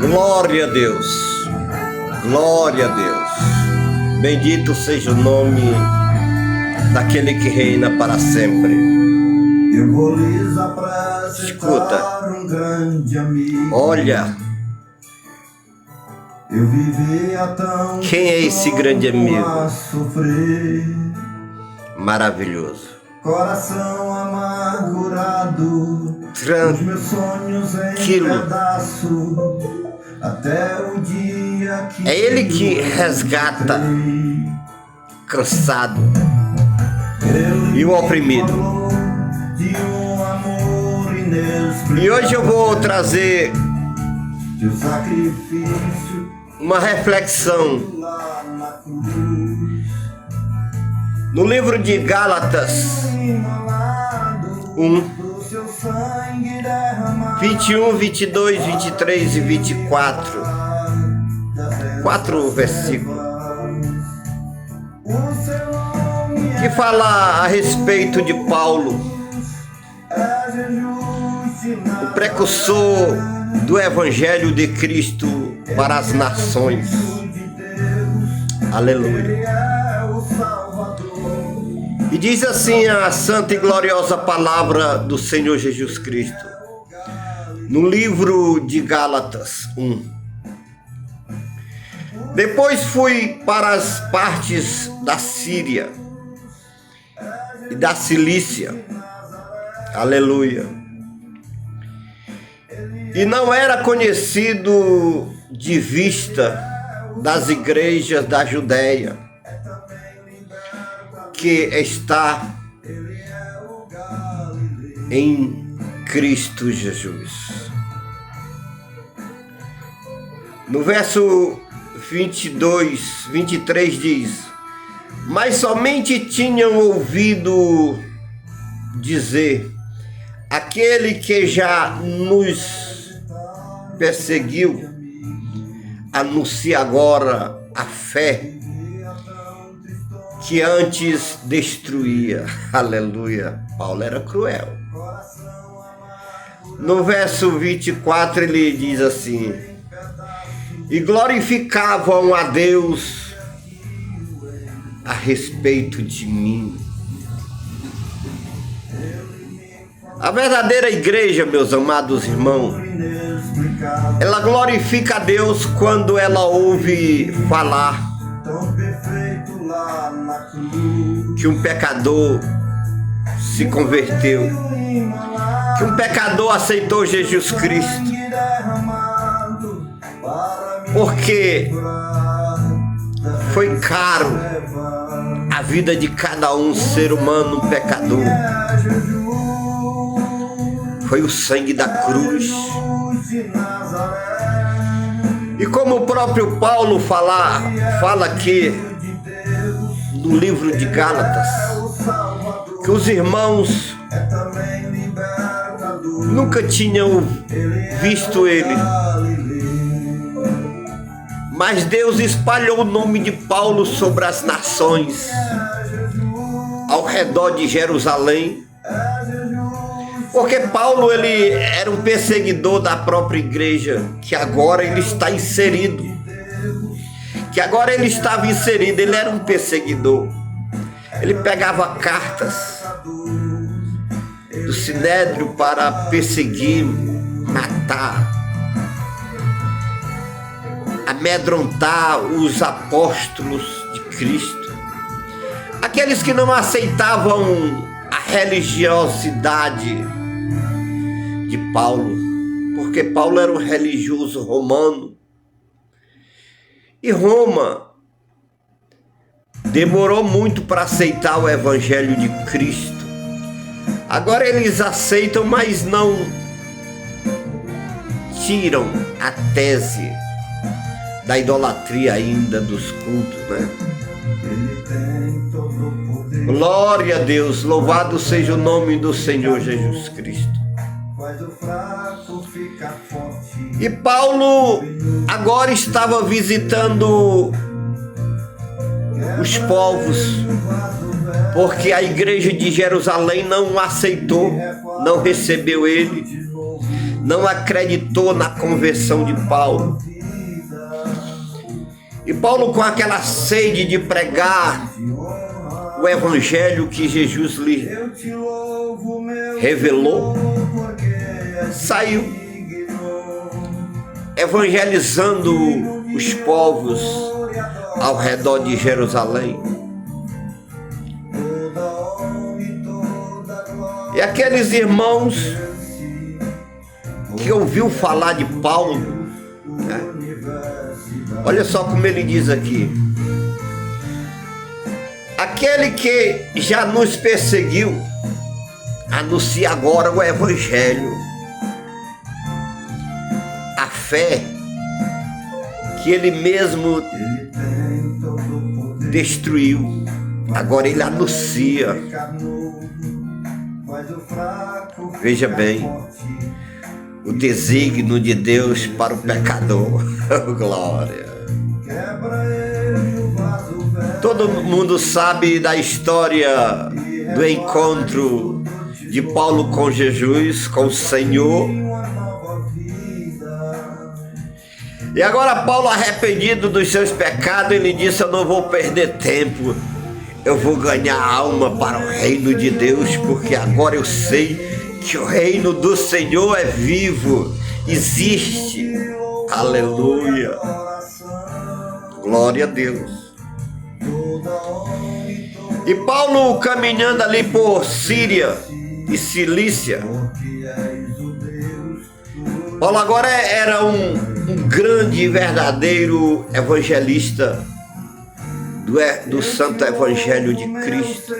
Glória a Deus, glória a Deus. Bendito seja o nome daquele que reina para sempre. Eu vou lhes apresentar Escuta, um grande amigo. olha, Eu vivia tão quem é esse grande amigo? a sofrer, Maravilhoso. coração amargurado, os meus sonhos em pedaço, até o dia que É ele que resgata cansado e o oprimido. de um amor inexplicável. E hoje eu vou trazer Teu sacrifício uma reflexão lá na cruz, no livro de Gálatas imolado 1, do seu sangue derramado, 21, 22, 23 e 24. 4 versículos o seu nome que fala a respeito de Paulo, é Jesus de o precursor do Evangelho de Cristo para as nações. Aleluia. é o Salvador. E diz assim a santa e gloriosa palavra do Senhor Jesus Cristo, no livro de Gálatas 1. Depois fui para as partes da Síria e da Cilícia. Aleluia. E não era conhecido de vista das igrejas da Judéia, que está em Cristo Jesus. No verso 22, 23 diz: mas somente tinham ouvido dizer, aquele que já nos perseguiu, anuncia agora a fé que antes destruía. Aleluia. Paulo era cruel. No verso 24 ele diz assim: e glorificavam a Deus a respeito de mim. A verdadeira igreja, meus amados irmãos, ela glorifica a Deus quando ela ouve falar que um pecador se converteu, que um pecador aceitou Jesus Cristo, porque foi caro a vida de cada um ser humano pecador. Foi o sangue da cruz. E como o próprio Paulo fala aqui no livro de Gálatas, que os irmãos nunca tinham visto ele, mas Deus espalhou o nome de Paulo sobre as nações ao redor de Jerusalém, porque Paulo ele era um perseguidor da própria igreja, que agora ele está inserido, ele era um perseguidor. Ele pegava cartas do Sinédrio para perseguir, matar, amedrontar os apóstolos de Cristo, aqueles que não aceitavam a religiosidade de Paulo, porque Paulo era um religioso romano, e Roma demorou muito para aceitar o Evangelho de Cristo. Agora eles aceitam, mas não tiram a tese da idolatria ainda dos cultos, né? Glória a Deus, louvado seja o nome do Senhor Jesus Cristo. E Paulo agora estava visitando os povos, porque a igreja de Jerusalém não o aceitou, não recebeu ele. não acreditou na conversão de Paulo. E Paulo, com aquela sede de pregar o evangelho que Jesus lhe revelou, saiu evangelizando os povos ao redor de Jerusalém. E aqueles irmãos que ouviu falar de Paulo, né? Olha só como ele diz aqui: aquele que já nos perseguiu anuncia agora o evangelho, a fé que ele mesmo destruiu, agora ele anuncia. Veja bem o desígnio de Deus para o pecador. Glória. Todo mundo sabe da história do encontro de Paulo com Jesus, com o Senhor. E agora Paulo, arrependido dos seus pecados, ele disse: eu não vou perder tempo, eu vou ganhar alma para o reino de Deus, porque agora eu sei que o reino do Senhor é vivo, existe. Aleluia. Glória a Deus. E Paulo, caminhando ali por Síria e Cilícia, Paulo agora era um grande e verdadeiro evangelista do Santo Evangelho de Cristo.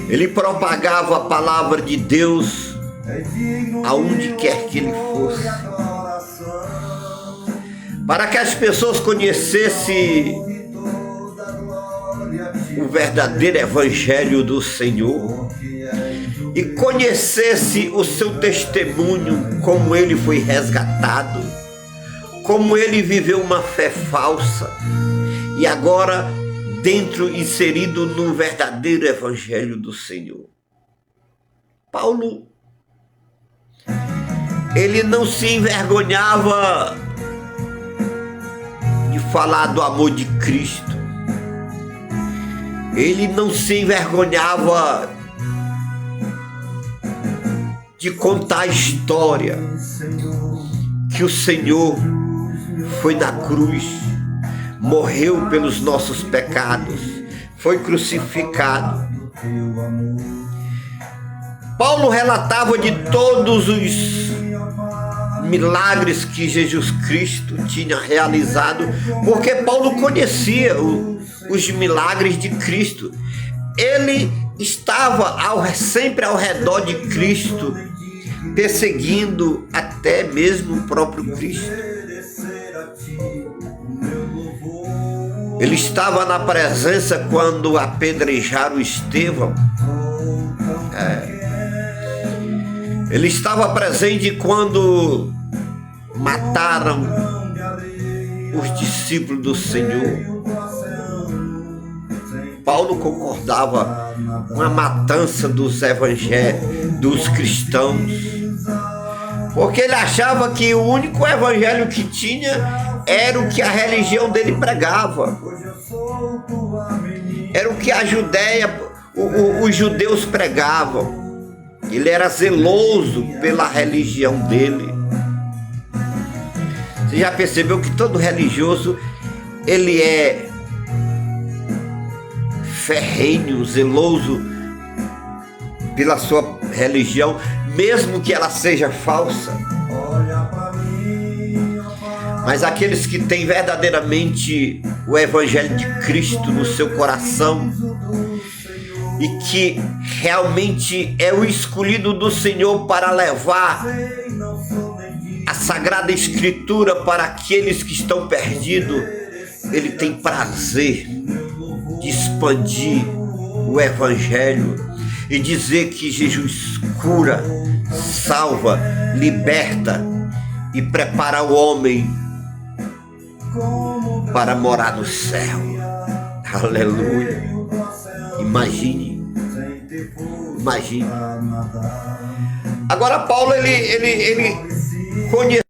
Ele propagava a palavra de Deus aonde quer que ele fosse, para que as pessoas conhecessem o verdadeiro Evangelho do Senhor e conhecesse o seu testemunho, como ele foi resgatado, como ele viveu uma fé falsa e agora inserido no verdadeiro Evangelho do Senhor. Paulo, ele não se envergonhava de falar do amor de Cristo. Ele não se envergonhava de contar a história que o Senhor foi na cruz, morreu pelos nossos pecados, foi crucificado. Paulo relatava de todos os milagres que Jesus Cristo tinha realizado, porque Paulo conhecia os milagres de Cristo. Ele estava sempre ao redor de Cristo, perseguindo até mesmo o próprio Cristo. Ele estava na presença quando apedrejaram Estevão. Ele estava presente quando mataram os discípulos do Senhor. Paulo concordava com a matança dos cristãos, porque ele achava que o único evangelho que tinha era o que a religião dele pregava, era o que a Judéia, os judeus pregavam. Ele era zeloso pela religião dele. Você já percebeu que todo religioso, ele é ferrenho, zeloso pela sua religião, mesmo que ela seja falsa. Mas aqueles que têm verdadeiramente o Evangelho de Cristo no seu coração e que realmente é o escolhido do Senhor para levar a Sagrada Escritura para aqueles que estão perdidos, ele tem prazer de expandir o Evangelho e dizer que Jesus cura, salva, liberta e prepara o homem para morar no céu. Aleluia. Imagine. Agora Paulo ele conheceu